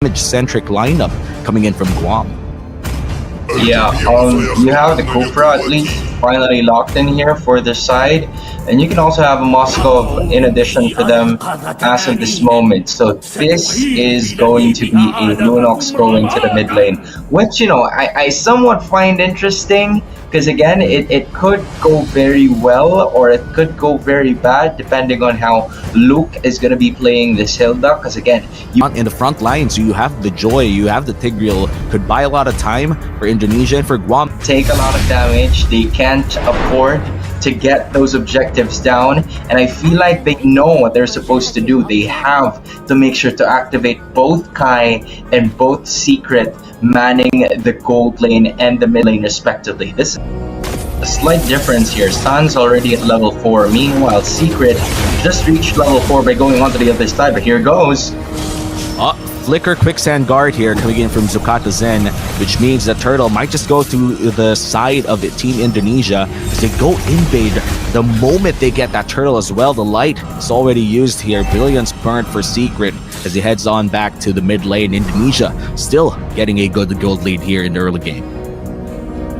damage-centric lineup coming in from Guam. Yeah, you have the Cobra at least finally locked in here for the side, and you can also have a Moscow in addition for them as of this moment. So this is going to be a Lunox going to the mid lane, which, you know, I somewhat find interesting, because again, it could go very well or it could go very bad depending on how Luke is going to be playing this Hilda, because again, In the front lines, you have the Joy, you have the Tigreal, could buy a lot of time for Indonesia and for Guam. take a lot of damage. They can't afford to get those objectives down, and I feel like they know what they're supposed to do. They have to make sure to activate both Kai and both Secret manning the gold lane and the mid lane respectively. This is a slight difference here. Stan's already at level 4. Meanwhile, Secret just reached level 4 by going on to the other side, but here goes. Flicker Quicksand Guard here coming in from Zukata Zen, which means that Turtle might just go to the side of the Team Indonesia as they go invade the moment they get that Turtle as well. The light is already used here. Brilliance burnt for Secret as he heads on back to the mid lane. Indonesia still getting a good gold lead here in the early game.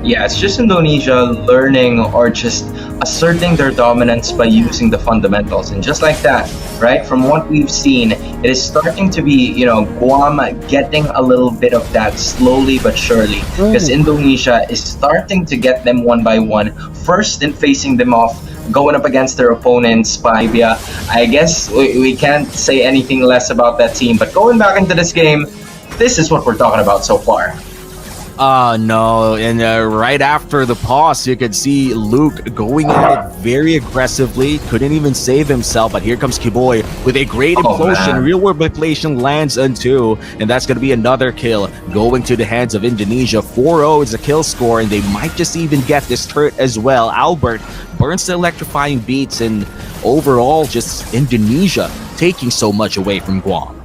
Yeah, it's just Indonesia learning or just asserting their dominance by using the fundamentals. And just like that, right, from what we've seen, it is starting to be, you know, Guam getting a little bit of that slowly but surely. Because Indonesia is starting to get them one by one. First in facing them off, going up against their opponents by I guess we can't say anything less about that team. But going back into this game, this is what we're talking about so far. No, and right after the pause, you could see Luke going at it very aggressively, couldn't even save himself, but here comes Kiboy with a great implosion. Real world manipulation lands on 2, and that's going to be another kill going to the hands of Indonesia. 4-0 is a kill score, and they might just even get this turret as well. Albert burns the electrifying beats, and overall, just Indonesia taking so much away from Guam.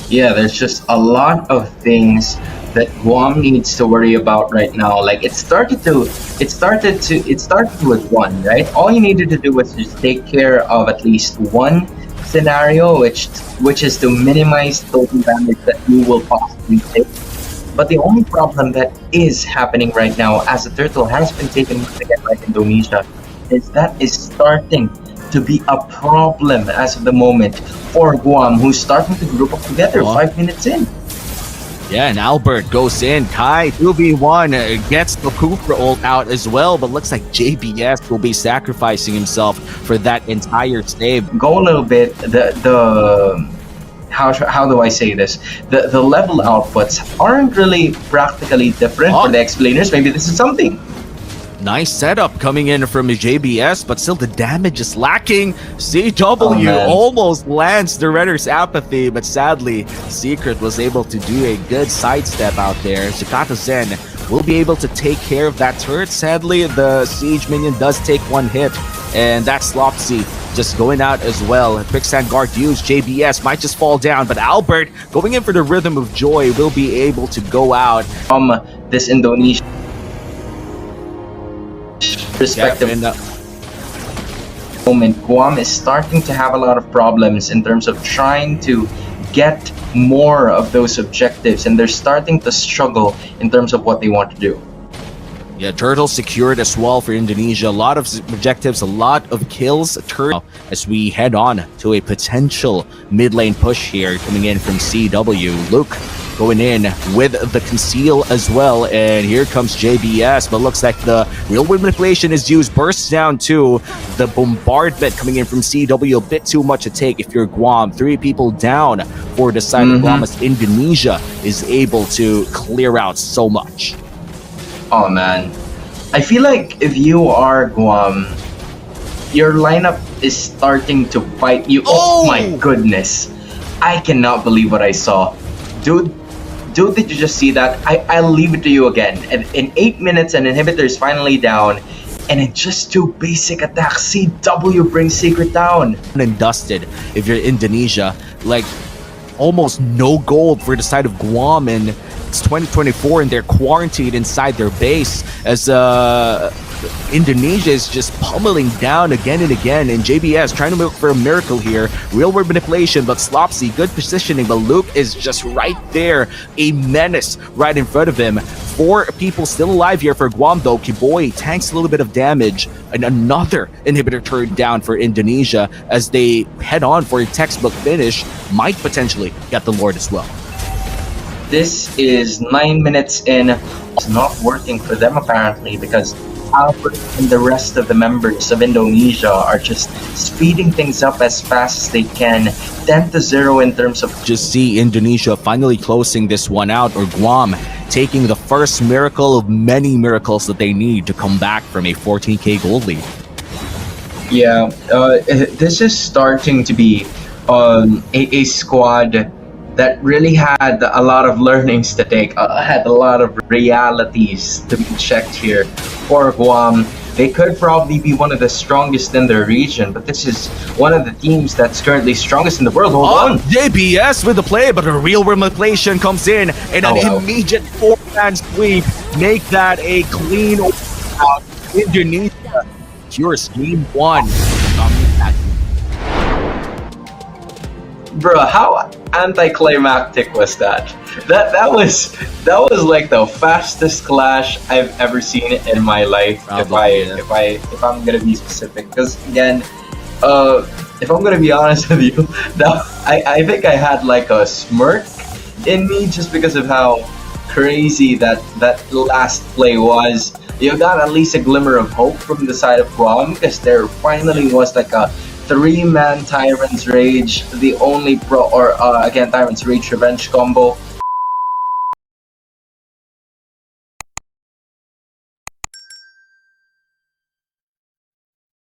Yeah, there's just a lot of things that Guam needs to worry about right now. Like it started with one, right? All you needed to do was just take care of at least one scenario, which is to minimize total damage that you will possibly take. But the only problem that is happening right now, as the turtle has been taken once again by Indonesia, is that is starting to be a problem as of the moment for Guam, who's starting to group up together 5 minutes in. Yeah, and Albert goes in. Kai, 2v1, gets the Kufra ult out as well, but looks like JBS will be sacrificing himself for that entire save. Go a little bit, how do I say this? The level outputs aren't really practically different for the explainers. Maybe this is something. Nice setup coming in from JBS, but still the damage is lacking. CW almost lands the Redder's apathy, but sadly, Secret was able to do a good sidestep out there. Zukata Zen will be able to take care of that turret. Sadly, the Siege minion does take one hit, and that's Lopsy just going out as well. Quicksand Guard used. JBS might just fall down, but Albert going in for the Rhythm of Joy will be able to go out. From this Indonesian perspective moment, Guam is starting to have a lot of problems in terms of trying to get more of those objectives, and they're starting to struggle in terms of what they want to do. Yeah, Turtle secured as well for Indonesia. A lot of objectives, a lot of kills. Turtle as we head on to a potential mid lane push here coming in from CW. Luke going in with the conceal as well, and here comes JBS, but looks like the real world manipulation is used. Bursts down to the bombardment coming in from CW. A bit too much to take if you're Guam. 3 people down for the side of Guam as Indonesia is able to clear out so much. Oh man, I feel like if you are Guam, your lineup is starting to bite you. Oh my goodness, I cannot believe what I saw. Dude, did you just see that? I'll leave it to you again. And in 8 minutes, an inhibitor is finally down, and in just 2 basic attacks, CW brings Secret down. And dusted if you're Indonesia, like almost no gold for the side of Guam, and it's 2024 and they're quarantined inside their base as Indonesia is just pummeling down again and again, and JBS trying to look for a miracle here. Real world manipulation, but Slopsy, good positioning, but Luke is just right there, a menace right in front of him. 4 people still alive here for Guam though. Kiboy tanks a little bit of damage, and another inhibitor turned down for Indonesia as they head on for a textbook finish. Might potentially get the Lord as well. This is 9 minutes in. It's not working for them apparently, because Albert and the rest of the members of Indonesia are just speeding things up as fast as they can. 10-0 in terms of. Just see Indonesia finally closing this one out, or Guam taking the first miracle of many miracles that they need to come back from a 14k gold lead. Yeah, this is starting to be a squad that really had a lot of learnings to take, had a lot of realities to be checked here for Guam. They could probably be one of the strongest in their region, but this is one of the teams that's currently strongest in the world. Hold on. JBS with the play, but a real manipulation comes in, and an immediate 4-man sweep. Make that a clean out. Indonesia secures game 1. Bro, how anticlimactic was that? That was like the fastest clash I've ever seen in my life. Probably, if I'm gonna be specific, because again, if I'm gonna be honest with you, I think I had like a smirk in me just because of how crazy that last play was. You got at least a glimmer of hope from the side of Guam, because there finally was like a 3-man Tyrant's Rage, the only Tyrant's Rage Revenge combo